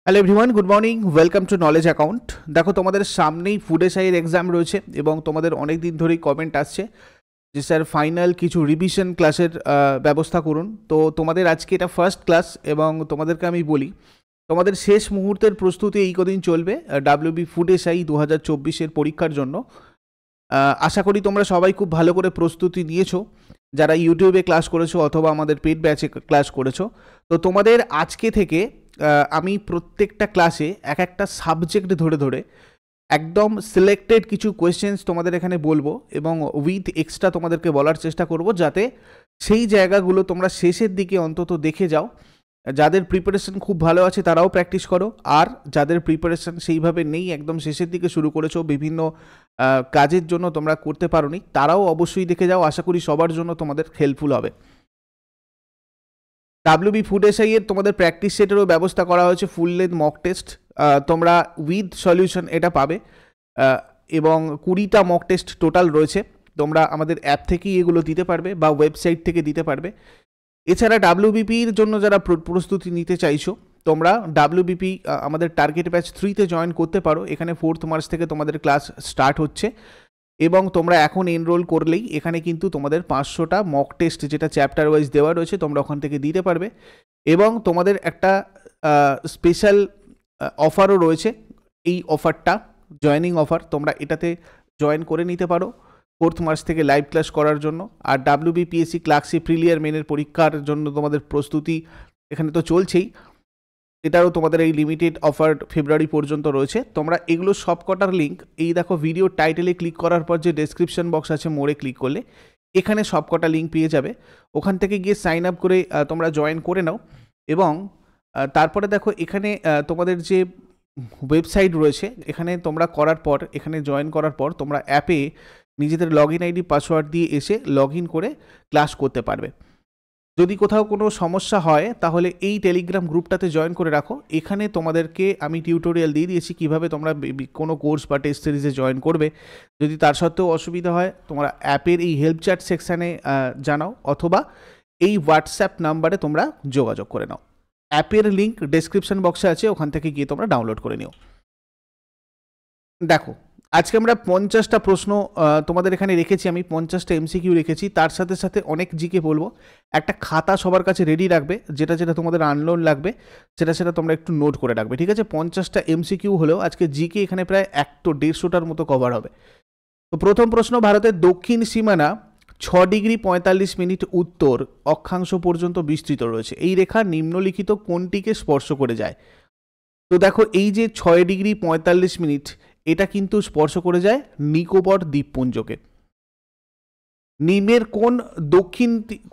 Hello everyone, good morning, welcome to knowledge account. দেখো, তোমাদের সামনেই ফুড এসআইয়ের এক্সাম রয়েছে এবং তোমাদের অনেক দিন ধরেই কমেন্ট আসছে যে স্যার ফাইনাল কিছু রিভিশন ক্লাসের ব্যবস্থা করুন। তো তোমাদের আজকে এটা ফার্স্ট ক্লাস এবং তোমাদেরকে আমি বলি, তোমাদের শেষ মুহূর্তের প্রস্তুতি এই কদিন চলবে ডাব্লিউবি ফুড এসআই 2024-এর পরীক্ষার জন্য। আশা করি তোমরা সবাই খুব ভালো করে প্রস্তুতি নিয়েছো, যারা ইউটিউবে ক্লাস করেছো অথবা আমাদের পেড ব্যাচে ক্লাস করেছো। তো তোমাদের আজকে থেকে আমি প্রত্যেকটা ক্লাসে এক একটা সাবজেক্ট ধরে ধরে একদম সিলেক্টেড কিছু কোয়েশ্চেন্স তোমাদের এখানে বলবো এবং উইথ এক্সট্রা তোমাদেরকে বলার চেষ্টা করব, যাতে সেই জায়গাগুলো তোমরা শেষের দিকে অন্তত দেখে যাও। যাদের প্রিপারেশন খুব ভালো আছে তারাও প্র্যাকটিস করো, আর যাদের প্রিপারেশন সেইভাবে নেই, একদম শেষের দিকে শুরু করেছো, বিভিন্ন কাজের জন্য তোমরা করতে পারোনি, তারাও অবশ্যই দেখে যাও। আশা করি সবার জন্য তোমাদের হেল্পফুল হবে। ডাব্লিউবি ফুড এসআই এর তোমাদের প্র্যাকটিস সেটেরও ব্যবস্থা করা হয়েছে, ফুল লেন্থ মক টেস্ট তোমরা উইথ সলিউশন এটা পাবে এবং 20টা মক টেস্ট টোটাল রয়েছে। তোমরা আমাদের অ্যাপ থেকেই এগুলো দিতে পারবে বা ওয়েবসাইট থেকে দিতে পারবে। এছাড়া ডাব্লিউবিপির জন্য যারা প্রস্তুতি নিতে চাইছো, তোমরা ডাব্লিউবিপি আমাদের টার্গেট ব্যাচ 3-তে জয়েন করতে পারো। এখানে 4th মার্চ থেকে তোমাদের ক্লাস স্টার্ট হচ্ছে এবং তোমরা এখন এনরোল করলেই এখানে কিন্তু তোমাদের 500টা মক টেস্ট, যেটা চ্যাপ্টার ওয়াইজ দেওয়া রয়েছে, তোমরা ওখান থেকে দিতে পারবে। এবং তোমাদের একটা স্পেশাল অফারও রয়েছে। এই অফারটা জয়েনিং অফার, তোমরা এটাতে জয়েন করে নিতে পারো 4th মার্চ থেকে লাইভ ক্লাস করার জন্য। আর ডাব্লিউবিপিএসসি ক্লার্কশিপ প্রিলিয়ার মেনের পরীক্ষার জন্য তোমাদের প্রস্তুতি এখানে তো চলছেই, এটারও তোমাদের এই লিমিটেড অফার ফেব্রুয়ারি পর্যন্ত রয়েছে। তোমরা এগুলো সব কটার লিঙ্ক এই দেখো, ভিডিও টাইটেলে ক্লিক করার পর যে ডেসক্রিপশন বক্স আছে মোড়ে ক্লিক করলে এখানে সব কটা লিঙ্ক পেয়ে যাবে। ওখান থেকে গিয়ে সাইন আপ করে তোমরা জয়েন করে নাও এবং তারপরে দেখো এখানে তোমাদের যে ওয়েবসাইট রয়েছে, এখানে তোমরা করার পর, এখানে জয়েন করার পর তোমরা অ্যাপে নিজেদের লগ ইন আইডি পাসওয়ার্ড দিয়ে এসে লগ ইন করে ক্লাস করতে পারবে। যদি কোথাও কোনো সমস্যা হয় তাহলে এই টেলিগ্রাম গ্রুপটাতে জয়েন করে রাখো। এখানে তোমাদেরকে আমি টিউটোরিয়াল দিয়ে দিয়েছি কীভাবে তোমরা কোনো কোর্স বা টেস্ট সিরিজে জয়েন করবে। যদি তার সত্ত্বেও অসুবিধা হয়, তোমরা অ্যাপের এই হেল্প চ্যাট সেকশানে জানাও অথবা এই হোয়াটসঅ্যাপ নাম্বারে তোমরা যোগাযোগ করে নাও। অ্যাপের লিঙ্ক ডেসক্রিপশন বক্সে আছে, ওখান থেকে গিয়ে তোমরা ডাউনলোড করে নিও। দেখো, আজকে আমরা 50টা প্রশ্ন তোমাদের এখানে রেখেছি, আমি 50টা এমসিকিউ রেখেছি, তার সাথে সাথে অনেক জিকে বলবো। একটা খাতা সবার কাছে রেডি রাখবে, যেটা যেটা তোমাদের আনলোন লাগবে সেটা তোমরা একটু নোট করে রাখবে, ঠিক আছে? 50টা এমসিকিউ হলেও আজকে জিকে এখানে প্রায় 150টার মতো কভার হবে। তো প্রথম প্রশ্ন, ভারতের দক্ষিণ সীমানা 6 ডিগ্রি 45 মিনিট উত্তর অক্ষাংশ পর্যন্ত বিস্তৃত রয়েছে। এই রেখা নিম্নলিখিত কোনটিকে স্পর্শ করে যায়? তো দেখো, এই যে 6 ডিগ্রি 45 মিনিট, এটা কিন্তু স্পর্শ করে যায় নিকোবর দ্বীপপুঞ্জকে। নিম্নের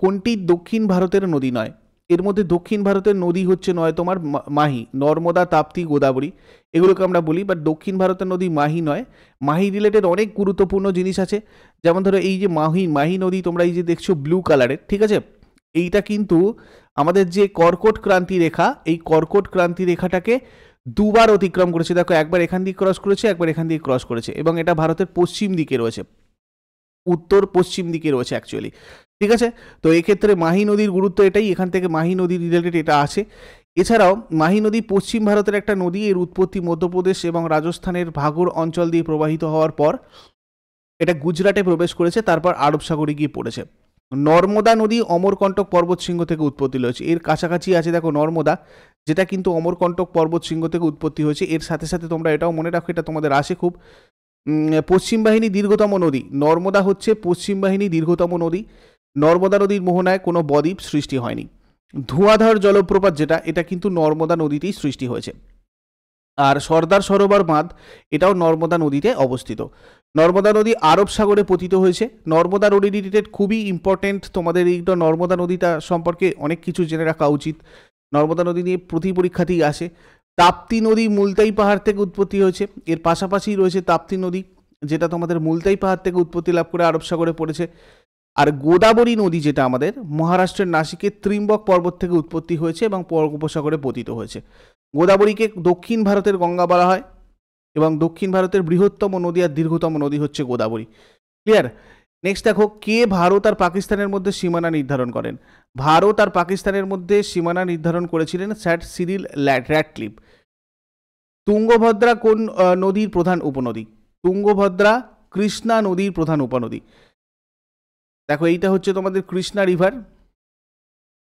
কোনটি দক্ষিণ ভারতের নদী নয়? এর মধ্যে দক্ষিণ ভারতের নদী হচ্ছে নয় তোমার মাহি, নর্মদা, তাপ্তি, গোদাবরী, এগুলোকে আমরা বলি, বাট দক্ষিণ ভারতের নদী মাহি নয়। মাহি রিলেটেড অনেক গুরুত্বপূর্ণ জিনিস আছে, যেমন ধরো এই যে মাহি নদী তোমরা এই যে দেখছো ব্লু কালারের, ঠিক আছে, এইটা কিন্তু আমাদের যে কর্কট ক্রান্তি রেখা, এই কর্কট ক্রান্তি রেখাটাকে দুবার অতিক্রম করেছে। দেখো, একবার এখান দিয়ে ক্রস করেছে, একবার এখান দিয়ে ক্রস করেছে, এবং এটা ভারতের পশ্চিম দিকে রয়েছে, উত্তর পশ্চিম দিকে রয়েছে অ্যাকচুয়ালি, ঠিক আছে? তো এক্ষেত্রে মাহি নদীর গুরুত্ব এটাই, এখান থেকে মাহি নদী রিলেটেড এটা আছে। এছাড়াও মাহি নদী পশ্চিম ভারতের একটা নদী, এর উৎপত্তি মধ্যপ্রদেশ এবং রাজস্থানের ভাগর অঞ্চল দিয়ে প্রবাহিত হওয়ার পর এটা গুজরাটে প্রবেশ করেছে, তারপর আরব সাগরে গিয়ে পড়েছে। নর্মদা নদী অমরকণ্টক পর্বতশৃঙ্গ থেকে উৎপত্তি হয়েছে, এর কাছাকাছি আছে দেখো নর্মদা, যেটা কিন্তু অমরকণ্টক পর্বতশৃঙ্গ থেকে উৎপত্তি হয়েছে। এর সাথে সাথে তোমরা এটাও মনে রাখো, এটা তোমাদের আসে খুব, পশ্চিম বাহিনী দীর্ঘতম নদী নর্মদা হচ্ছে পশ্চিম বাহিনী দীর্ঘতম নদী। নর্মদা নদীর মোহনায় কোনো বদ্বীপ সৃষ্টি হয়নি। ধোঁয়াধার জলপ্রপাত যেটা, এটা কিন্তু নর্মদা নদীতেই সৃষ্টি হয়েছে। আর সর্দার সরোবর বাঁধ, এটাও নর্মদা নদীতে অবস্থিত। নর্মদা নদী আরব সাগরে পতিত হয়েছে। নর্মদা নদী রিলেটেড খুবই ইম্পর্টেন্ট, তোমাদের এইটা নর্মদা নদীটা সম্পর্কে অনেক কিছু জেনে রাখা উচিত। নর্মদা নদী নিয়ে প্রতি পরীক্ষাতেই আসে। তাপ্তি নদী মুলতাই পাহাড় থেকে উৎপত্তি হয়েছে, এর পাশাপাশি রয়েছে তাপ্তি নদী, যেটা তোমাদের মুলতাই পাহাড় থেকে উৎপত্তি লাভ করে আরব সাগরে পড়েছে। আর গোদাবরী নদী, যেটা আমাদের মহারাষ্ট্রের নাসিকের ত্রিম্বক পর্বত থেকে উৎপত্তি হয়েছে এবং বঙ্গোপসাগরে পতিত হয়েছে। গোদাবরীকে দক্ষিণ ভারতের গঙ্গা বলা হয় এবং দক্ষিণ ভারতের বৃহত্তম নদী আর দীর্ঘতম নদী হচ্ছে গোদাবরী। ক্লিয়ার? নেক্সট দেখো, কে ভারত আর পাকিস্তানের মধ্যে সীমানা নির্ধারণ করেন? ভারত আর পাকিস্তানের মধ্যে সীমানা নির্ধারণ করেছিলেন স্যার সিরিল র্যাডক্লিফ। তুঙ্গভদ্রা কোন নদীর প্রধান উপনদী? তুঙ্গভদ্রা কৃষ্ণা নদীর প্রধান উপনদী। দেখো এইটা হচ্ছে তোমাদের কৃষ্ণা রিভার।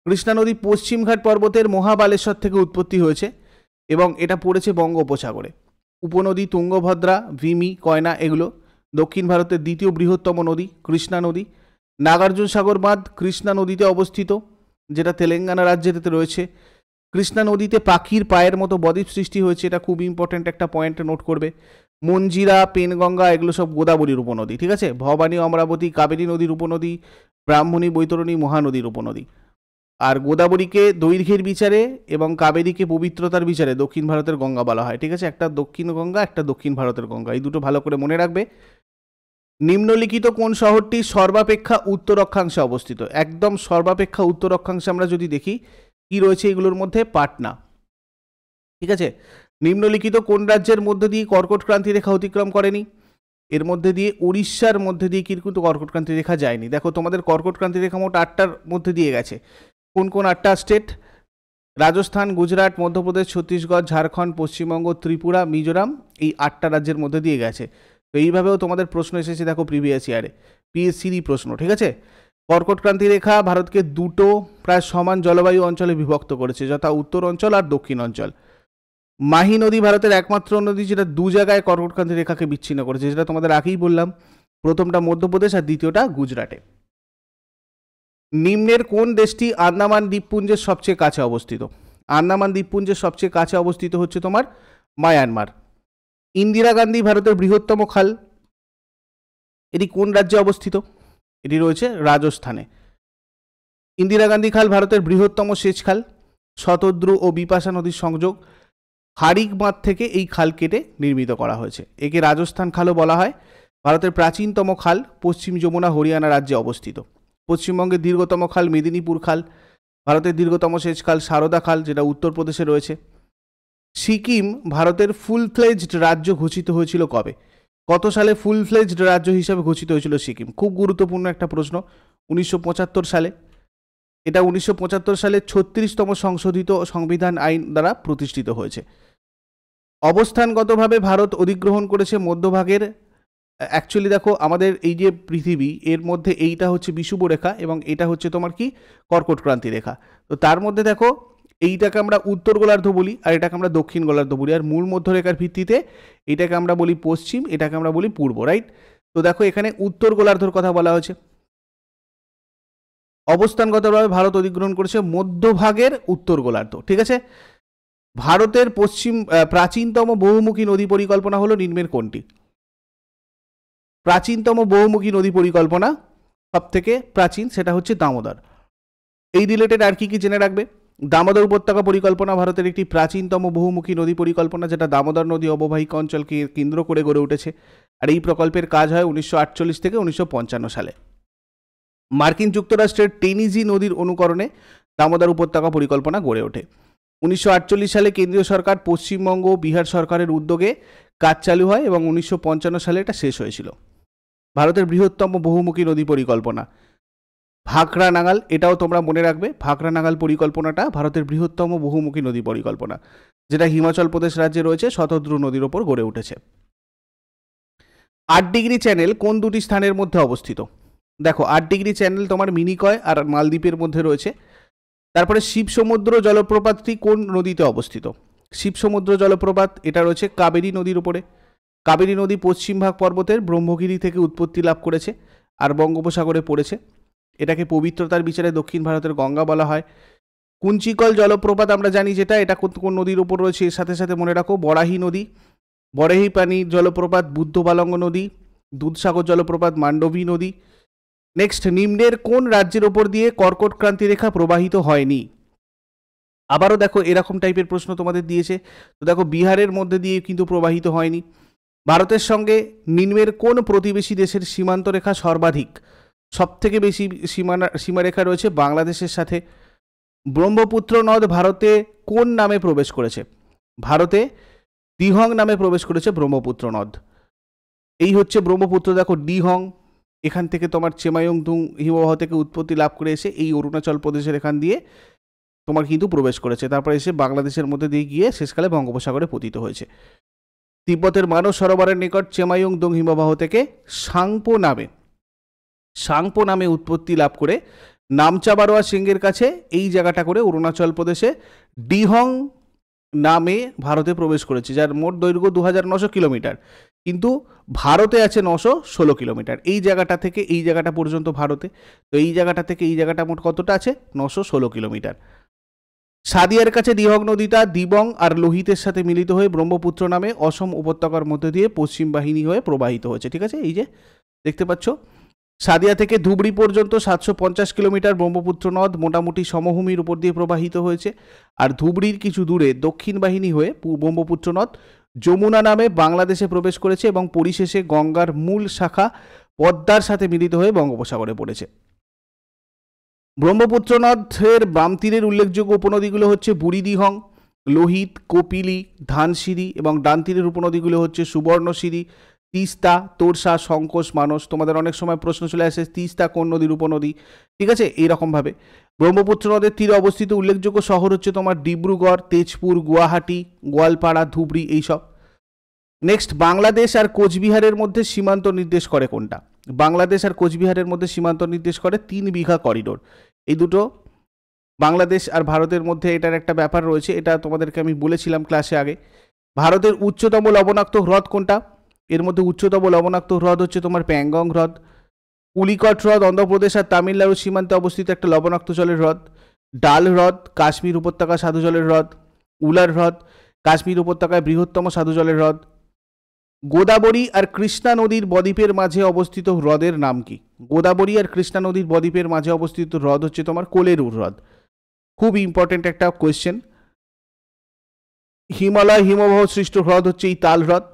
কৃষ্ণা নদী পশ্চিমঘাট পর্বতের মহাবালেশ্বর থেকে উৎপত্তি হয়েছে এবং এটা পড়েছে বঙ্গোপসাগরে। উপনদী তুঙ্গভদ্রা, ভিমি, কয়না এগুলো। দক্ষিণ ভারতের দ্বিতীয় বৃহত্তম নদী কৃষ্ণা নদী। নাগার্জুন সাগর বাঁধ কৃষ্ণা নদীতে অবস্থিত, যেটা তেলেঙ্গানা রাজ্যেতে রয়েছে। কৃষ্ণা নদীতে পাখির পায়ের মতো বদ্বীপ সৃষ্টি হয়েছে, এটা খুব ইম্পর্ট্যান্ট একটা পয়েন্ট নোট করবে। মঞ্জিরা, পেনগঙ্গা এগুলো সব গোদাবরীর উপনদী, ঠিক আছে। ভবানী, অমরাবতী কাবেরী নদীর উপনদী, ব্রাহ্মণী, বৈতরণী মহানদীর উপনদী। আর গোদাবরীকে দৈর্ঘ্যের বিচারে এবং কাবেরীকে পবিত্রতার বিচারে দক্ষিণ ভারতের গঙ্গা বলা হয়, ঠিক আছে। একটা দক্ষিণ গঙ্গা, একটা দক্ষিণ ভারতের গঙ্গা, এই দুটো ভালো করে মনে রাখবে। নিম্নলিখিত কোন শহরটি সর্বাপেক্ষা উত্তর অক্ষাংশে অবস্থিত? একদম সর্বাপেক্ষা উত্তর অক্ষাংশে আমরা যদি দেখি কি রয়েছে এগুলোর মধ্যে, পাটনা, ঠিক আছে। নিম্নলিখিত কোন রাজ্যের মধ্যে দিয়ে কর্কট ক্রান্তি রেখা অতিক্রম করেনি? এর মধ্যে দিয়ে উড়িষ্যার মধ্যে দিয়ে কিন্তু কর্কট ক্রান্তি রেখা যায়নি। দেখো তোমাদের কর্কট ক্রান্তি রেখা মোট 8টার মধ্যে দিয়ে গেছে। কোন কোন 8টা স্টেট? রাজস্থান, গুজরাট, মধ্যপ্রদেশ, ছত্তিশগড়, ঝাড়খণ্ড, পশ্চিমবঙ্গ, ত্রিপুরা, মিজোরাম, এই 8টা রাজ্যের মধ্যে দিয়ে গেছে। তো এইভাবেও তোমাদের প্রশ্ন এসেছে দেখো প্রিভিয়াস ইয়ারে, পিএসসিরই প্রশ্ন, ঠিক আছে। কর্কট ক্রান্তি রেখা ভারতকে দুটো প্রায় সমান জলবায়ু অঞ্চলে বিভক্ত করেছে, যথা উত্তর অঞ্চল আর দক্ষিণ অঞ্চল। মাহি নদী ভারতের একমাত্র নদী যেটা দু জায়গায় কর্কট ক্রান্তি রেখাকে বিচ্ছিন্ন করেছে, যেটা তোমাদের আগেই বললাম, প্রথমটা মধ্যপ্রদেশ আর দ্বিতীয়টা গুজরাটে। নিম্নের কোন দেশটি আন্দামান দ্বীপপুঞ্জের সবচেয়ে কাছে অবস্থিত? আন্দামান দ্বীপপুঞ্জের সবচেয়ে কাছে অবস্থিত হচ্ছে তোমার মায়ানমার। ইন্দিরা গান্ধী ভারতের বৃহত্তম খাল, এটি কোন রাজ্যে অবস্থিত? এটি রয়েছে রাজস্থানে। ইন্দিরা গান্ধী খাল ভারতের বৃহত্তম সেচ খাল। শতদ্রু ও বিপাশা নদীর সংযোগ হারিক বাঁধ থেকে এই খাল কেটে নির্মিত করা হয়েছে। একে রাজস্থান খালও বলা হয়। ভারতের প্রাচীনতম খাল পশ্চিম যমুনা হরিয়ানা রাজ্যে অবস্থিত। পশ্চিমবঙ্গের দীর্ঘতম খাল মেদিনীপুর খাল। ভারতের দীর্ঘতম সেচ খাল সারদা খাল, যেটা উত্তরপ্রদেশে রয়েছে। সিকিম ভারতের ফুল ফ্লেজড রাজ্য ঘোষিত হয়েছিল কবে? কত সালে ফুল ফ্লেজড রাজ্য হিসাবে ঘোষিত হয়েছিল সিকিম? খুব গুরুত্বপূর্ণ একটা প্রশ্ন। 1975 সালে। এটা 1975 সালে 36তম সংশোধিত সংবিধান আইন দ্বারা প্রতিষ্ঠিত হয়েছে। অবস্থানগতভাবে ভারত অধিগ্রহণ করেছে মধ্যভাগের, অ্যাকচুয়ালি দেখো আমাদের এই যে পৃথিবী এর মধ্যে এইটা হচ্ছে বিষুব রেখা এবং এটা হচ্ছে তোমার কি কর্কট ক্রান্তি রেখা। তো তার মধ্যে দেখো এইটাকে আমরা উত্তর গোলার্ধ বলি আর এটাকে আমরা দক্ষিণ গোলার্ধ বলি, আর মূল মধ্যরেখার ভিত্তিতে এটাকে আমরা বলি পশ্চিম, এটাকে আমরা বলি পূর্ব, রাইট। তো দেখো এখানে উত্তর গোলার্ধর কথা বলা হয়েছে। অবস্থানগতভাবে ভারত অধিগ্রহণ করেছে মধ্যভাগের উত্তর গোলার্ধ, ঠিক আছে। ভারতের প্রাচীনতম বহুমুখী নদী পরিকল্পনা হলো নিম্নের কোনটি? প্রাচীনতম বহুমুখী নদী পরিকল্পনা সব থেকে প্রাচীন, সেটা হচ্ছে দামোদর। এই রিলেটেড আর কি কি জেনে রাখবে? দামোদর উপত্যকা পরিকল্পনা ভারতের একটি প্রাচীনতম বহুমুখী নদী পরিকল্পনা, যেটা দামোদর নদী অববাহিকা অঞ্চলকে কেন্দ্র করে গড়ে উঠেছে। আর এই প্রকল্পের কাজ হয় 1948 থেকে 1955 সালে। মার্কিন যুক্তরাষ্ট্রের টেনিজি নদীর অনুকরণে দামোদর উপত্যকা পরিকল্পনা গড়ে ওঠে। 1948 সালে কেন্দ্রীয় সরকার, পশ্চিমবঙ্গ, বিহার সরকারের উদ্যোগে কাজ চালু হয় এবং 1955 সালে এটা শেষ হয়েছিল। ভারতের বৃহত্তম বহুমুখী নদী পরিকল্পনা ভাখরা নাগাল, এটাও তোমরা মনে রাখবে। ভাখরা নাগাল পরিকল্পনাটা ভারতের বৃহত্তম বহুমুখী নদী পরিকল্পনা, যেটা হিমাচল প্রদেশ রাজ্যে রয়েছে, শতদ্রু নদীর ওপর গড়ে উঠেছে। 8 ডিগ্রি চ্যানেল কোন দুটি স্থানের মধ্যে অবস্থিত? দেখো 8 ডিগ্রি চ্যানেল তোমার মিনিকয় আর মালদ্বীপের মধ্যে রয়েছে। তারপরে শিব সমুদ্র জলপ্রপাতটি কোন নদীতে অবস্থিত? শিব সমুদ্র জলপ্রপাত এটা রয়েছে কাবেরী নদীর উপরে। কাবেরী নদী পশ্চিমভাগ পর্বতের ব্রহ্মগিরি থেকে উৎপত্তি লাভ করেছে আর বঙ্গোপসাগরে পড়েছে। এটাকে পবিত্রতার বিচারে দক্ষিণ ভারতের গঙ্গা বলা হয়। কুঞ্চিকল জলপ্রপাত আমরা জানি যেটা, এটা কোন নদীর উপর রয়েছে, এর সাথে সাথে মনে রাখো বরাহি নদী, বরাহি পানি জলপ্রপাত বুদ্ধবালঙ্গ নদী, দুধসাগর জলপ্রপাত মান্ডবী নদী। নেক্সট, নিম্নের কোন রাজ্যের ওপর দিয়ে কর্কট ক্রান্তি রেখা প্রবাহিত হয়নি? আবারও দেখো এরকম টাইপের প্রশ্ন তোমাদের দিয়েছে। তো দেখো বিহারের মধ্যে দিয়ে কিন্তু প্রবাহিত হয়নি। ভারতের সঙ্গে নিম্নের কোন প্রতিবেশী দেশের সীমান্ত রেখা সর্বাধিক? সব থেকে বেশি সীমারেখা রয়েছে বাংলাদেশের সাথে। ব্রহ্মপুত্র নদ ভারতে কোন নামে প্রবেশ করেছে? ভারতে দিহং নামে প্রবেশ করেছে ব্রহ্মপুত্র নদ। এই হচ্ছে ব্রহ্মপুত্র, দেখো দিহং, এখান থেকে তোমার চেমায়ংতুং হিমবাহ থেকে উৎপত্তি লাভ করে এসে এই অরুণাচল প্রদেশের এখান দিয়ে তোমার কিন্তু প্রবেশ করেছে, তারপরে এসে বাংলাদেশের মধ্যে দিয়ে গিয়ে শেষকালে বঙ্গোপসাগরে পতিত হয়েছে। তিব্বতের মানস সরোবরের নিকট চেমাইয়ংদং হিমবাহ থেকে সাংপো নামে উৎপত্তি লাভ করে নামচা বারোয়া সিংহের কাছে এই জায়গাটা করে অরুণাচল প্রদেশে ডিহং নামে ভারতে প্রবেশ করেছে, যার মোট দৈর্ঘ্য 2900 কিলোমিটার, কিন্তু ভারতে আছে 916 কিলোমিটার। এই জায়গাটা থেকে এই জায়গাটা পর্যন্ত ভারতে, তো এই জায়গাটা থেকে এই জায়গাটা মোট কতটা আছে? 916 কিলোমিটার। সাদিয়ার কাছে দিহং নদীটা দিবং আর লোহিতের সাথে মিলিত হয়ে ব্রহ্মপুত্র নামে অসম উপত্যকার মধ্যে দিয়ে পশ্চিম বাহিনী হয়ে প্রবাহিত হয়েছে। ঠিক আছে, এই যে দেখতে পাচ্ছ, সাদিয়া থেকে ধুবড়ি পর্যন্ত 750 কিলোমিটার ব্রহ্মপুত্র নদ মোটামুটি সমভূমির উপর দিয়ে প্রবাহিত হয়েছে। আর ধুবড়ির কিছু দূরে দক্ষিণ বাহিনী হয়ে ব্রহ্মপুত্র নদ যমুনা নামে বাংলাদেশে প্রবেশ করেছে এবং পরিশেষে গঙ্গার মূল শাখা পদ্মার সাথে মিলিত হয়ে বঙ্গোপসাগরে পড়েছে। ব্রহ্মপুত্র নদের বাম তীরের উল্লেখযোগ্য উপনদীগুলো হচ্ছে বুড়িদিহং, লোহিত, কপিলি, ধানসিঁড়ি, এবং ডান তীরের উপনদীগুলো হচ্ছে সুবর্ণসিঁড়ি, তিস্তা, তোরসা, সংকোচ, মানস। তোমাদের অনেক সময় প্রশ্ন চলে আসে তিস্তা কোন নদীর উপনদী, ঠিক আছে, এইরকমভাবে। ব্রহ্মপুত্র নদের তীরে অবস্থিত উল্লেখযোগ্য শহর হচ্ছে তোমার ডিব্রুগড়, তেজপুর, গুয়াহাটি, গোয়ালপাড়া, ধুবড়ি, এইসব। নেক্সট, বাংলাদেশ আর কোচবিহারের মধ্যে সীমান্ত নির্দেশ করে কোনটা? বাংলাদেশ আর কোচবিহারের মধ্যে সীমান্ত নির্দেশ করে 3 বিঘা করিডোর। এই দুটো বাংলাদেশ আর ভারতের মধ্যে এটার একটা ব্যাপার রয়েছে, এটা তোমাদেরকে আমি বলেছিলাম ক্লাসে আগে। ভারতের উচ্চতম লবণাক্ত হ্রদ কোনটা? এর মধ্যে উচ্চতম লবণাক্ত হ্রদ হচ্ছে তোমার প্যাংগং হ্রদ। পুলিকট হ্রদ অন্ধ্রপ্রদেশ আর তামিলনাড়ুর সীমান্তে অবস্থিত একটা লবণাক্ত জলের হ্রদ। ডাল হ্রদ কাশ্মীর উপত্যকা সাধু জলের হ্রদ। উলার হ্রদ কাশ্মীর উপত্যকায় বৃহত্তম সাধু জলের হ্রদ। গোদাবরী আর কৃষ্ণা নদীর বদ্বীপের মাঝে অবস্থিত হ্রদের নাম কি? গোদাবরী আর কৃষ্ণা নদীর বদ্বীপের মাঝে অবস্থিত হ্রদ হচ্ছে তোমার কোলেরুর হ্রদ। খুব ইম্পর্টেন্ট একটা কোয়েশ্চেন। হিমালয় হিমবাহ সৃষ্ট হ্রদ হচ্ছে এই তাল হ্রদ।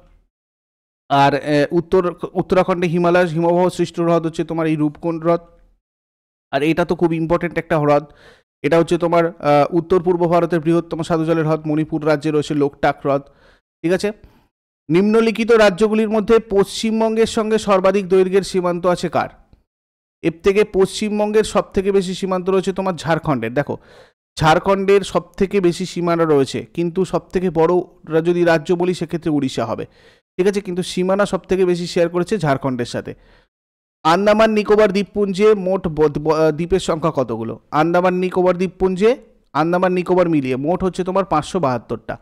আর উত্তরাখণ্ডে হিমালয় হিমবাহ সৃষ্ট হ্রদ হচ্ছে তোমার এই রূপকুণ্ড হ্রদ। আর এটা তো খুব ইম্পর্টেন্ট একটা হ্রদ, এটা হচ্ছে তোমার উত্তর পূর্ব ভারতের বৃহত্তম সাধু জলের হ্রদ। মণিপুর রাজ্যে রয়েছে লোকটাক হ্রদ। ঠিক আছে, নিম্নলিখিত রাজ্যগুলির মধ্যে পশ্চিমবঙ্গের সঙ্গে সর্বাধিক দৈর্ঘ্যের সীমান্ত আছে কার? এর থেকে পশ্চিমবঙ্গের সব থেকে বেশি সীমান্ত রয়েছে তোমার ঝাড়খণ্ডের। দেখো, ঝাড়খণ্ডের সব থেকে বেশি সীমানা রয়েছে, কিন্তু সব থেকে বড় যদি রাজ্য বলি সেক্ষেত্রে উড়িষ্যা হবে। ঠিক আছে, কিন্তু সীমানা সব থেকে বেশি শেয়ার করেছে ঝাড়খণ্ডের সাথে। আন্দামান নিকোবর দ্বীপপুঞ্জে মোট দ্বীপের সংখ্যা কতগুলো? আন্দামান নিকোবর দ্বীপপুঞ্জে আন্দামান নিকোবর মিলিয়ে মোট হচ্ছে তোমার 572টা।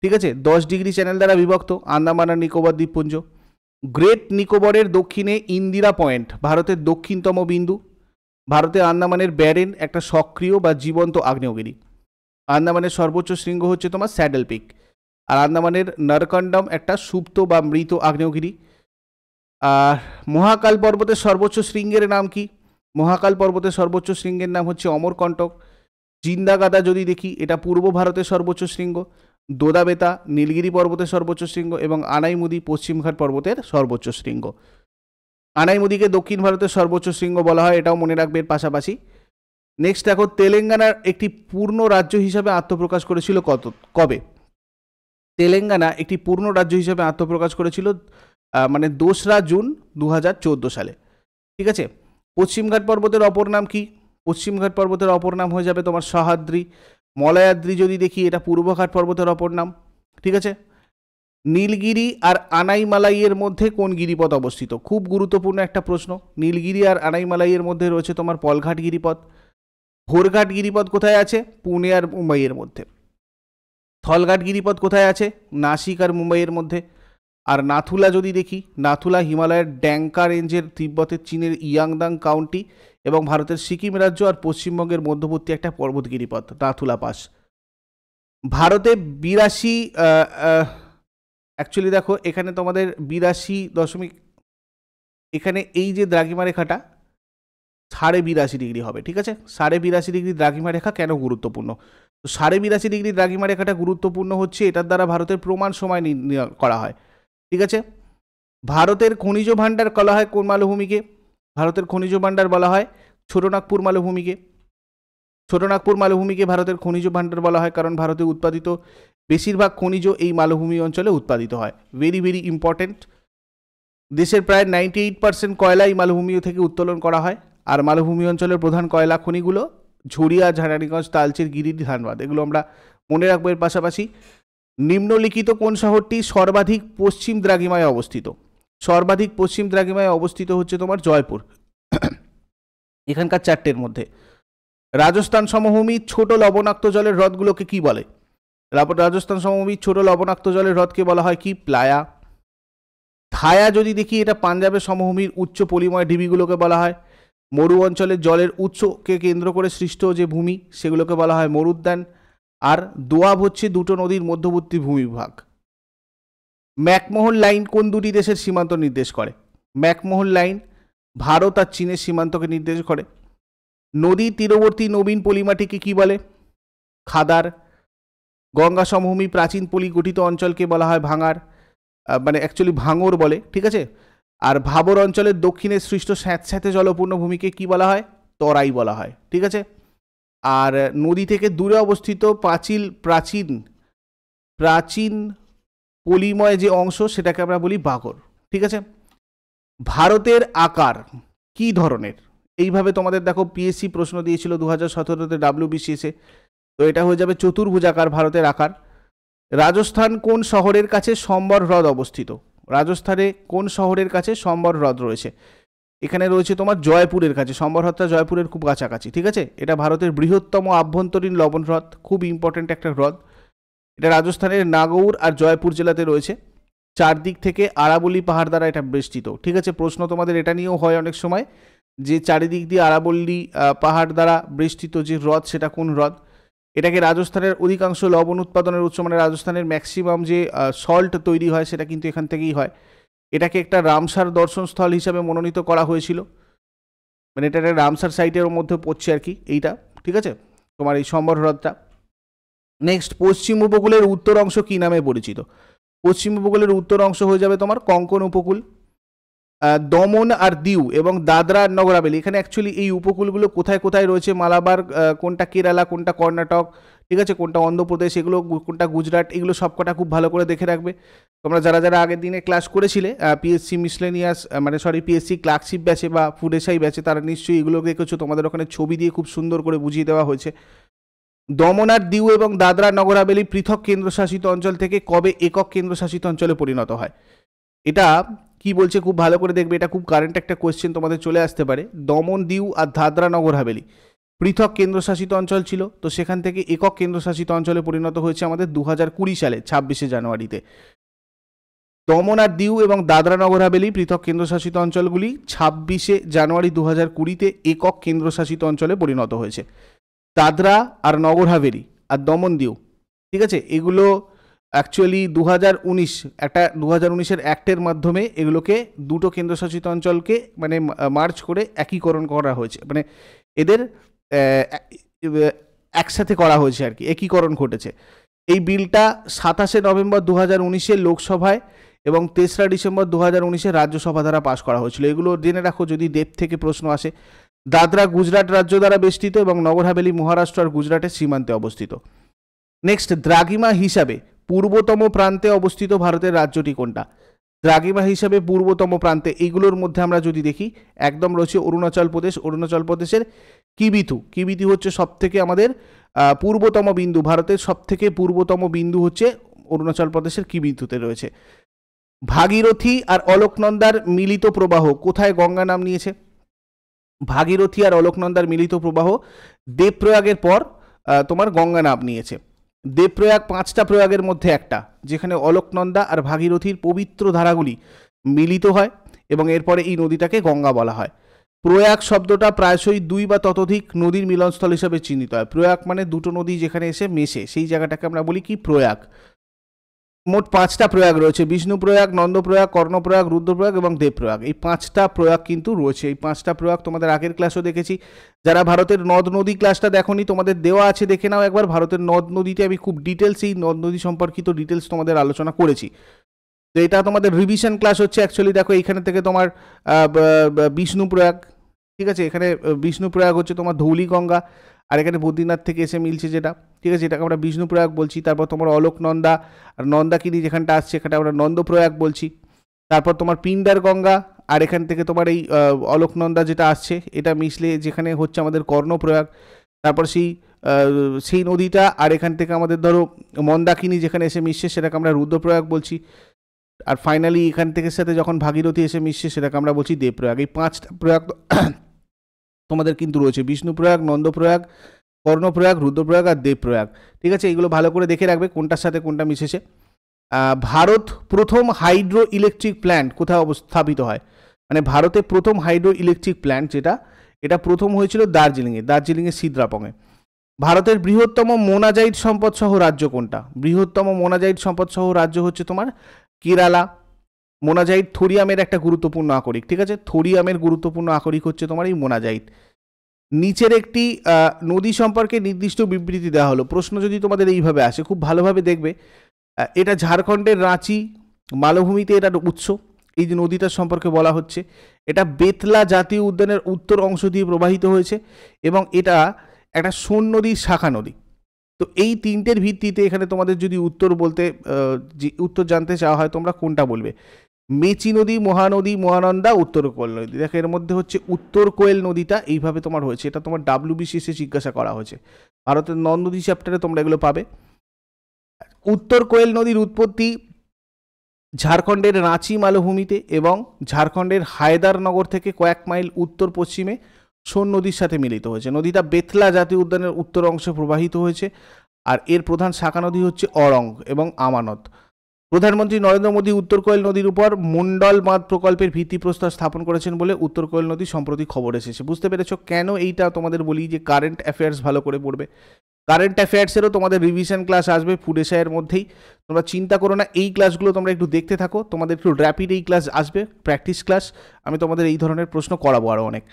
ঠিক আছে, 10 ডিগ্রি চ্যানেল দ্বারা বিভক্ত আন্দামান আর নিকোবর দ্বীপপুঞ্জ। গ্রেট নিকোবরের দক্ষিণে ইন্দিরা পয়েন্ট ভারতের দক্ষিণতম বিন্দু। ভারতে আন্দামানের ব্যারেন একটা সক্রিয় বা জীবন্ত আগ্নেয়গিরি। আন্দামানের সর্বোচ্চ শৃঙ্গ হচ্ছে তোমার স্যাডেল পিক। আর আন্দামানের নরকন্ডম একটা সুপ্ত বা মৃত আগ্নেয়গিরি। আর মহাকাল পর্বতের সর্বোচ্চ শৃঙ্গের নাম কি? মহাকাল পর্বতের সর্বোচ্চ শৃঙ্গের নাম হচ্ছে অমরকণ্টক। জিন্দাগাদা যদি দেখি, এটা পূর্ব ভারতের সর্বোচ্চ শৃঙ্গ। দোদাবেতা নীলগিরি পর্বতের সর্বোচ্চ শৃঙ্গ এবং আনাইমুদি পশ্চিমঘাট পর্বতের সর্বোচ্চ শৃঙ্গ। আনাইমুদিকে দক্ষিণ ভারতের সর্বোচ্চ শৃঙ্গ বলা হয়, এটাও মনে রাখবে এর পাশাপাশি। নেক্সট দেখো, তেলেঙ্গানার একটি পূর্ণ রাজ্য হিসাবে আত্মপ্রকাশ করেছিল কবে? তেলেঙ্গানা একটি পূর্ণ রাজ্য হিসাবে আত্মপ্রকাশ করেছিল মানে 2রা জুন 2014 সালে। ঠিক আছে, পশ্চিমঘাট পর্বতের অপর নাম কি? পশ্চিমঘাট পর্বতের অপর নাম হয়ে যাবে তোমার সহ্যাদ্রি। মলয়াদ্রি যদি দেখি, এটা পূর্বঘাট পর্বতের অপর নাম। ঠিক আছে, নীলগিরি আর আনাইমালাইয়ের মধ্যে কোন গিরিপথ অবস্থিত? খুব গুরুত্বপূর্ণ একটা প্রশ্ন। নীলগিরি আর আনাইমালাইয়ের মধ্যে রয়েছে তোমার পলঘাট গিরিপথ। ভোরঘাট গিরিপথ কোথায় আছে? পুনে আর মুম্বাইয়ের মধ্যে। থলঘাট গিরিপথ কোথায় আছে? নাসিক আর মুম্বাইয়ের মধ্যে। আর নাথুলা যদি দেখি, নাথুলা হিমালয়ের ড্যাঙ্কা রেঞ্জের তিব্বতের চীনের ইয়াংদাং কাউন্টি এবং ভারতের সিকিম রাজ্য আর পশ্চিমবঙ্গের মধ্যবর্তী একটা পর্বত গিরিপথ, নাথুলা পাস। ভারতে 82 অ্যাকচুয়ালি দেখো এখানে তোমাদের 82 এখানে এই যে দ্রাঘিমা রেখাটা 82.5 ডিগ্রি হবে। ঠিক আছে, 82.5 ডিগ্রি দ্রাঘিমা রেখা কেন গুরুত্বপূর্ণ? তো 82.5 ডিগ্রি দ্রাঘিমা রেখাটা গুরুত্বপূর্ণ হচ্ছে এটার দ্বারা ভারতের প্রমাণ সময় নির্ণয় করা হয়। ঠিক আছে, ভারতের খনিজ ভাণ্ডার বলা হয় কোন মালভূমিকে? ভারতের খনিজ ভাণ্ডার বলা হয় ছোটনাগপুর মালভূমিকে। ছোটনাগপুর মালভূমিকে ভারতের খনিজ ভাণ্ডার বলা হয় কারণ ভারতে উৎপাদিত বেশিরভাগ খনিজ এই মালভূমি অঞ্চলে উৎপাদিত হয়। Very very important. দেশের প্রায় 98% কয়লা এই মালভূমি থেকে উত্তোলন করা হয়। আর মালভূমি অঞ্চলের প্রধান কয়লা খনিগুলো ঝরিয়া, ঝাড়ানিগঞ্জ, তালচের, গিরিডি, ধানবাদ, এগুলো আমরা মনে রাখবো। এর পাশাপাশি নিম্নলিখিত কোন শহরটি সর্বাধিক পশ্চিম দ্রাঘিমায় অবস্থিত? সর্বাধিক পশ্চিম দ্রাঘিমায় অবস্থিত হচ্ছে তোমার জয়পুর, এখানকার চারটের মধ্যে। রাজস্থান সমভূমির ছোট লবণাক্ত জলের হ্রদগুলোকে কি বলে? রাজস্থান সমভূমির ছোট লবণাক্ত জলের হ্রদকে বলা হয় কি? প্লায়া। থায়া যদি দেখি, এটা পাঞ্জাবের সমভূমির উচ্চ পলিময় ঢিবিগুলোকে বলা হয়। মরু অঞ্চলের জলের উৎসকে কেন্দ্র করে সৃষ্ট যে ভূমি, সেগুলোকে বলা হয় মরুদ্যান। আর দোয়াব হচ্ছে দুটো নদীর মধ্যবর্তী ভূমিভাগ। ম্যাকমোহন লাইন কোন দুটি দেশের সীমান্ত নির্দেশ করে? ম্যাকমোহন লাইন ভারত আর চীনের সীমান্তকে নির্দেশ করে। নদী তীরবর্তী নবীন পলিমাটিকে কি বলে? খাদার। গঙ্গা সমভূমি প্রাচীন পলি গঠিত অঞ্চলকে বলা হয় ভাঙার, মানে অ্যাকচুয়ালি ভাঙর বলে, ঠিক আছে। আর ভাবর অঞ্চলের দক্ষিণে সৃষ্ট স্যাঁতস্যাঁতে জলপূর্ণ ভূমিকে কি বলা হয়? তরাই বলা হয়, ঠিক আছে। আর নদী থেকে দূরে অবস্থিত প্রাচীন পলিময় যে অংশ, সেটাকে আমরা বলি বাগর, ঠিক আছে। ভারতের আকার কি ধরনের? এইভাবে তোমাদের দেখো পিএসসি প্রশ্ন দিয়েছিল 2017-তে WBCS-এ, তো এটা হয়ে যাবে চতুর্ভুজাকার ভারতের আকার। রাজস্থান কোন শহরের কাছে সম্বর হ্রদ অবস্থিত? রাজস্থানে কোন শহরের কাছে সম্বর হ্রদ রয়েছে? এখানে রয়েছে তোমার জয়পুরের কাছে। সম্বর হ্রদটা জয়পুরের খুব কাছাকাছি, ঠিক আছে। এটা ভারতের বৃহত্তম আভ্যন্তরীণ লবণ হ্রদ, খুব ইম্পর্টেন্ট একটা হ্রদ। এটা রাজস্থানের নাগৌর আর জয়পুর জেলাতে রয়েছে। চারদিক থেকে আরাবল্লী পাহাড় দ্বারা এটা বেষ্টিত, ঠিক আছে। প্রশ্ন তোমাদের এটা নিয়েও হয় অনেক সময়, যে চারিদিক দিয়ে আরাবল্লী পাহাড় দ্বারা বেষ্টিত যে হ্রদ, সেটা কোন হ্রদ? এটাকে রাজস্থানের অধিকাংশ লবণ উৎপাদনের উৎস, মানে রাজস্থানের ম্যাক্সিমাম যে সল্ট তৈরি হয়, সেটা কিন্তু এখান থেকেই হয়। এটাকে একটা রামসার দর্শনস্থল হিসাবে মনোনীত করা হয়েছিল, মানে এটা একটা রামসার সাইটের মধ্যে পড়ছে আর কি এইটা, ঠিক আছে, তোমার এই সম্বর হ্রদটা। নেক্সট, পশ্চিম উপকূলের উত্তর অংশ কি নামে পরিচিত? পশ্চিম উপকূলের উত্তর অংশ হয়ে যাবে তোমার কোঙ্কণ উপকূল। দমন আর দিউ এবং দাদরা আর নগর হাভেলি, এখানে অ্যাকচুয়ালি এই উপকূলগুলো কোথায় কোথায় রয়েছে, মালাবার, কোনটা কেরালা, কোনটা কর্ণাটক, ঠিক আছে, কোনটা অন্ধ্রপ্রদেশ, এগুলো কোনটা গুজরাট, এগুলো সবকটা খুব ভালো করে দেখে রাখবে। তোমরা যারা যারা আগের দিনে ক্লাস করেছিলে পিএসসি মিসলেনিয়াস, মানে সরি পিএসসি ক্লার্কশিপ ব্যাচে বা ফুড এসআই ব্যাচে, তারা নিশ্চয়ই এগুলো দেখেছো। তোমাদের ওখানে ছবি দিয়ে খুব সুন্দর করে বুঝিয়ে দেওয়া হয়েছে। দমন আর দিউ এবং দাদরা নগর হাভেলি পৃথক কেন্দ্রশাসিত অঞ্চল থেকে কবে একক কেন্দ্রশাসিত অঞ্চলে পরিণত হয়? এটা কি বলছে খুব ভালো করে দেখবে, এটা খুব কারেন্ট একটা কোয়েশ্চেন তোমাদের চলে আসতে পারে। দমন, দিউ আর দাদরা নগর হাভেলি পৃথক কেন্দ্রশাসিত অঞ্চল ছিল, তো সেখান থেকে একক কেন্দ্রশাসিত অঞ্চলে পরিণত হয়েছে আমাদের 2020 সালে 26শে জানুয়ারিতে। দমন আর দিউ এবং দাদরা নগর হাভেলি পৃথক কেন্দ্রশাসিত অঞ্চলগুলি 26শে জানুয়ারি 2020-তে একক কেন্দ্রশাসিত অঞ্চলে পরিণত হয়েছে। দাদরা আর নগর হাভেলি আর দমন দিউ, ঠিক আছে, এগুলো অ্যাকচুয়ালি 2019-এর অ্যাক্টের মাধ্যমে এগুলোকে দুটো কেন্দ্রশাসিত অঞ্চলকে মানে মার্চ করে একীকরণ করা হয়েছে, মানে এদের একসাথে করা হয়েছে আর কি, একীকরণ ঘটেছে। এই বিলটা 27শে নভেম্বর 2019-এ লোকসভায় এবং 3রা ডিসেম্বর 2019-এ রাজ্যসভা দ্বারা পাশ করা হয়েছিল। এগুলো জেনে রাখো যদি ডেপ থেকে প্রশ্ন আসে। দাদরা গুজরাট রাজ্য দ্বারা বেষ্টিত এবং নগর হাভেলি মহারাষ্ট্র আর গুজরাটের সীমান্তে অবস্থিত। নেক্সট, দ্রাঘিমা হিসাবে পূর্বতম প্রান্তে অবস্থিত ভারতের রাজ্যটি কোনটা? দ্রাঘিমা হিসাবে পূর্বতম প্রান্তে এইগুলোর মধ্যে আমরা যদি দেখি, একদম রয়েছে অরুণাচল প্রদেশ। অরুণাচল প্রদেশের কিবিথু হচ্ছে সব থেকে আমাদের পূর্বতম বিন্দু, ভারতের সব থেকে পূর্বতম বিন্দু হচ্ছে অরুণাচল প্রদেশের কিবিথুতে রয়েছে। ভাগীরথী আর অলকনন্দার মিলিত প্রবাহ কোথায় গঙ্গা নাম নিয়েছে? ভাগীরথী আর অলকনন্দার মিলিত প্রবাহ দেবপ্রয়াগের পর তোমার গঙ্গা নাম নিয়েছে। দেবপ্রয়াগ 5টা প্রয়াগের মধ্যে একটা, যেখানে অলকনন্দা আর ভাগীরথীর পবিত্র ধারাগুলি মিলিত হয় এবং এরপরে এই নদীটাকে গঙ্গা বলা হয়। প্রয়াগ শব্দটা প্রায়শই 2 বা ততোধিক নদীর মিলনস্থল হিসাবে চিহ্নিত হয়। প্রয়াগ মানে দুটো নদী যেখানে এসে মেশে, সেই জায়গাটাকে আমরা বলি কি? প্রয়াগ। মোট 5টা প্রয়াগ রয়েছে, বিষ্ণু প্রয়াগ, নন্দ প্রয়াগ, কর্ণপ্রয়াগ, রুদ্রপ্রয়াগ এবং দেবপ্রয়াগ। এই 5টা প্রয়াগ কিন্তু রয়েছে। এই 5টা প্রয়াগ তোমাদের আগের ক্লাসও দেখেছি। যারা ভারতের নদ নদী ক্লাসটা দেখোনি, তোমাদের দেওয়া আছে, দেখে নাও একবার। ভারতের নদ নদীতে আমি খুব ডিটেলস, এই নদ নদী সম্পর্কিত ডিটেলস তোমাদের আলোচনা করেছি। তো এটা তোমাদের রিভিশন ক্লাস হচ্ছে অ্যাকচুয়ালি। দেখো এইখানে থেকে তোমার বিষ্ণু প্রয়াগ, ঠিক আছে, এখানে বিষ্ণু প্রয়াগ হচ্ছে তোমার ধৌলিগঙ্গা, আর এখানে বদ্রীনাথ থেকে এসে মিলছে যেটা, ঠিক আছে, এটাকে আমরা বিষ্ণু প্রয়াগ বলছি। তারপর তোমার অলকনন্দা আর নন্দাকিনী যেখানটা আসছে, এখানটা আমরা নন্দপ্রয়াগ বলছি। তারপর তোমার পিন্ডার গঙ্গা, আর এখান থেকে তোমার এই অলকনন্দা যেটা আসছে, এটা মিশলে যেখানে হচ্ছে আমাদের কর্ণপ্রয়াগ। তারপর সেই নদীটা, আর এখান থেকে আমাদের ধরো মন্দাকিনী যেখানে এসে মিশছে সেটাকে আমরা রুদ্রপ্রয়াগ বলছি, আর ফাইনালি এখান থেকে সাথে যখন ভাগীরথী এসে মিশছে সেটাকে আমরা বলছি দেবপ্রয়াগ। এই 5টা প্রয়াগ তোমাদের কিন্তু রয়েছে, বিষ্ণুপ্রয়াগ, নন্দপ্রয়াগ, কর্ণপ্রয়াগ, রুদ্রপ্রয়াগ আর দেবপ্রয়াগ। ঠিক আছে, এইগুলো ভালো করে দেখে রাখবে কোনটার সাথে কোনটা মিশেছে। ভারত প্রথম হাইড্রো ইলেকট্রিক প্ল্যান্ট কোথায় স্থাপিত হয়, মানে ভারতে প্রথম হাইড্রো ইলেকট্রিক প্ল্যান্ট যেটা, এটা প্রথম হয়েছিল দার্জিলিংয়ের সিদ্রাপংয়ে। ভারতের বৃহত্তম মোনাজাইট সম্পদ সহ রাজ্য কোনটা? বৃহত্তম মোনাজাইট সম্পদ সহ রাজ্য হচ্ছে তোমার কেরালা। মোনাজাইট থোরিয়ামের একটা গুরুত্বপূর্ণ আকরিক। ঠিক আছে, থোরিয়ামের গুরুত্বপূর্ণ আকরিক হচ্ছে তোমার এই মোনাজাইট। নিচের একটি নদী সম্পর্কে নির্দিষ্ট বিবৃতি দেওয়া হলো। প্রশ্ন যদি তোমাদের এইভাবে আসে, খুব ভালোভাবে দেখবে, এটা ঝাড়খণ্ডের রাঁচি মালভূমিতে এটার উৎস। এই যে নদীটার সম্পর্কে বলা হচ্ছে, এটা বেতলা জাতীয় উদ্যানের উত্তর অংশ দিয়ে প্রবাহিত হয়েছে এবং এটা একটা সোন নদীর শাখা নদী। তো এই তিনটের ভিত্তিতে এখানে তোমাদের যদি উত্তর জানতে চাওয়া হয়, তোমরা কোনটা বলবে? মেচি নদী, মহানদী, মহানন্দা, উত্তর কোয়েল নদী। দেখো এর মধ্যে হচ্ছে উত্তর কোয়েল নদীটা এইভাবে তোমার হয়েছে, এটা তোমার WBCS জিজ্ঞাসা করা হয়েছে। ভারতের নদ-নদী চ্যাপ্টারে তোমরা এগুলো পাবে। উত্তর কোয়েল নদীর উৎপত্তি ঝাড়খণ্ডের রাঁচি মালভূমিতে এবং ঝাড়খণ্ডের হায়দারনগর থেকে কয়েক মাইল উত্তর পশ্চিমে সোন নদীর সাথে মিলিত হয়েছে। নদীটা বেতলা জাতীয় উদ্যানের উত্তর অংশে প্রবাহিত হয়েছে, আর এর প্রধান শাখা নদী হচ্ছে অরং এবং আমানত। প্রধানমন্ত্রী নরেন্দ্র মোদী উত্তর কোয়েল নদীর উপর মন্ডল বাঁধ প্রকল্পের ভিত্তিপ্রস্তর স্থাপন করেছেন বলে উত্তর কোয়েল নদী সম্প্রতি খবর এসেছে। বুঝতে পেরেছো কেন এইটা তোমাদের বলি যে কারেন্ট অ্যাফেয়ার্স ভালো করে পড়বে। কারেন্ট অ্যাফেয়ার্সেরও তোমাদের রিভিশন ক্লাস আসবে ফুড এসআইয়ের মধ্যেই, তোমরা চিন্তা করো না। এই ক্লাসগুলো তোমরা একটু দেখতে থাকো, তোমাদের একটু র্যাপিড এই ক্লাস আসবে, প্র্যাকটিস ক্লাস। আমি তোমাদের এই ধরনের প্রশ্ন করাবো আরও অনেক।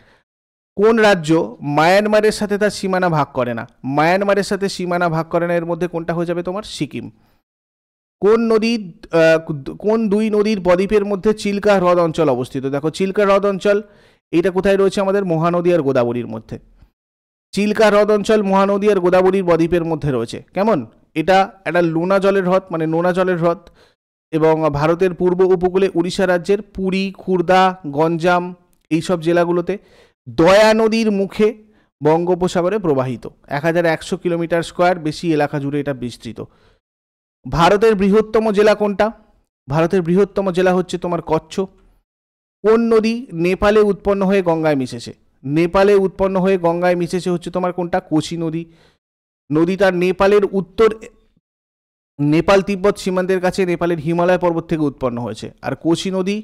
কোন রাজ্য মায়ানমারের সাথে তার সীমানা ভাগ করে না? মায়ানমারের সাথে সীমানা ভাগ করে না, এর মধ্যে কোনটা হয়ে যাবে তোমার? সিকিম। কোন দুই নদীর বদ্বীপের মধ্যে চিল্কা হ্রদ অঞ্চল অবস্থিত? দেখো চিল্কা হ্রদ অঞ্চল এইটা কোথায় রয়েছে? আমাদের মহানদী আর গোদাবরীর মধ্যে। চিল্কা হ্রদ অঞ্চল মহানদী আর গোদাবরীর বদ্বীপের মধ্যে রয়েছে। কেমন? এটা একটা লোনা জলের হ্রদ, মানে নোনা জলের হ্রদ, এবং ভারতের পূর্ব উপকূলে উড়িষ্যা রাজ্যের পুরী, খুর্দা, গঞ্জাম এইসব জেলাগুলোতে দয়া নদীর মুখে বঙ্গোপসাগরে প্রবাহিত। 1100 কিলোমিটার স্কোয়ার বেশি এলাকা জুড়ে এটা বিস্তৃত। ভারতের বৃহত্তম জেলা কোনটা? ভারতের বৃহত্তম জেলা হচ্ছে তোমার কচ্ছ। কোন নদী নেপালে উৎপন্ন হয়ে গঙ্গায় মিশেছে? নেপালে উৎপন্ন হয়ে গঙ্গায় মিশেছে হচ্ছে তোমার কোনটা? কোশি নদী। নদীটা নেপালের নেপাল তিব্বত সীমান্তের কাছে নেপালের হিমালয় পর্বত থেকে উৎপন্ন হয়েছে। আর কোশি নদী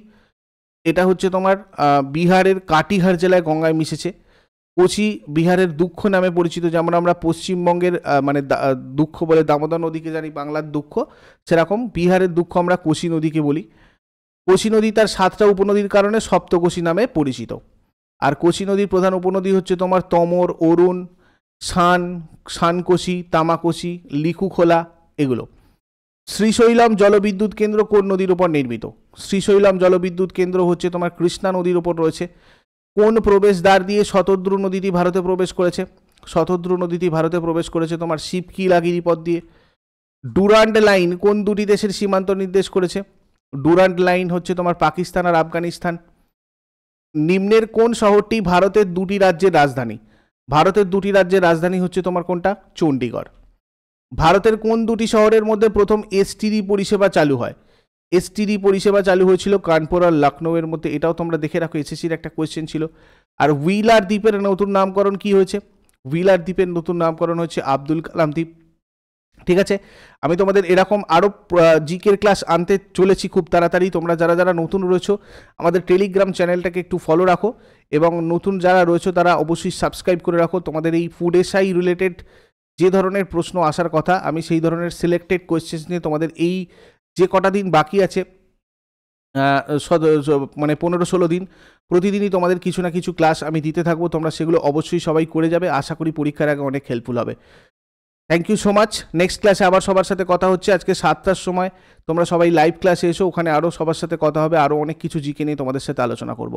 এটা হচ্ছে তোমার বিহারের কাটিহার জেলায় গঙ্গায় মিশেছে। কোশি বিহারের দুঃখ নামে পরিচিত, যেমন আমরা পশ্চিমবঙ্গের মানে দুঃখ বলে দামোদর নদীকে জানি বাংলার দুঃখ, সেরকম বিহারের দুঃখ আমরা কোশি নদীকে বলি। কোশি নদী তার 7টা উপনদীর কারণে সপ্তকোশি নামে পরিচিত। আর কোশি নদীর প্রধান উপনদী হচ্ছে তোমার তমর, অরুণ, শানকোশি, তামাকোশি, লিকুখোলা এগুলো। শ্রীশৈলম জলবিদ্যুৎ কেন্দ্র কোন নদীর উপর নির্মিত? শ্রীশৈলম জলবিদ্যুৎ কেন্দ্র হচ্ছে তোমার কৃষ্ণা নদীর উপর রয়েছে। কোন প্রবেশদ্বার দিয়ে শতদ্রু নদীটি ভারতে প্রবেশ করেছে? শতদ্রু নদীটি ভারতে প্রবেশ করেছে তোমার শিবকিলা গিরিপথ দিয়ে। ডুরান্ড লাইন কোন দুটি দেশের সীমান্ত নির্দেশ করেছে? ডুরান্ড লাইন হচ্ছে তোমার পাকিস্তান আর আফগানিস্তান। নিম্নের কোন শহরটি ভারতের দুটি রাজ্যের রাজধানী? ভারতের দুটি রাজ্যের রাজধানী হচ্ছে তোমার কোনটা? চণ্ডীগড়। ভারতের কোন দুটি শহরের মধ্যে প্রথম এসটিডি পরিষেবা চালু হয়? এসটিডি পরিষেবা চালু হয়েছিল কানপুর আর লখনৌয়ের মধ্যে। এটাও তোমরা দেখে রাখো, এসএসসির একটা কোয়েশ্চেন ছিল। আর হুইলার দ্বীপের নতুন নামকরণ কি হয়েছে? হুইলার দ্বীপের নতুন নামকরণ হচ্ছে আব্দুল কালাম দ্বীপ। ঠিক আছে, আমি তোমাদের এরকম আরও জিকের ক্লাস আনতে চলেছি খুব তাড়াতাড়ি। তোমরা যারা যারা নতুন রয়েছো আমাদের টেলিগ্রাম চ্যানেলটাকে একটু ফলো রাখো, এবং নতুন যারা রয়েছো তারা অবশ্যই সাবস্ক্রাইব করে রাখো। তোমাদের এই ফুড এসআই রিলেটেড যে ধরনের প্রশ্ন আসার কথা, আমি সেই ধরনের সিলেক্টেড কোয়েশ্চেন্স নিয়ে তোমাদের এই যে কটা দিন বাকি আছে, মানে 15-16 দিন, প্রতিদিনই তোমাদের কিছু না কিছু ক্লাস আমি দিতে থাকবো। তোমরা সেগুলো অবশ্যই সবাই করে যাবে, আশা করি পরীক্ষার আগে অনেক হেল্পফুল হবে। Thank you so much. Next ক্লাসে আবার সবার সাথে কথা হচ্ছে আজকে 7টার সময়। তোমরা সবাই লাইভ ক্লাসে এসো, ওখানে আরও সবার সাথে কথা হবে, আরও অনেক কিছু জিকে নিয়ে তোমাদের সাথে আলোচনা করব।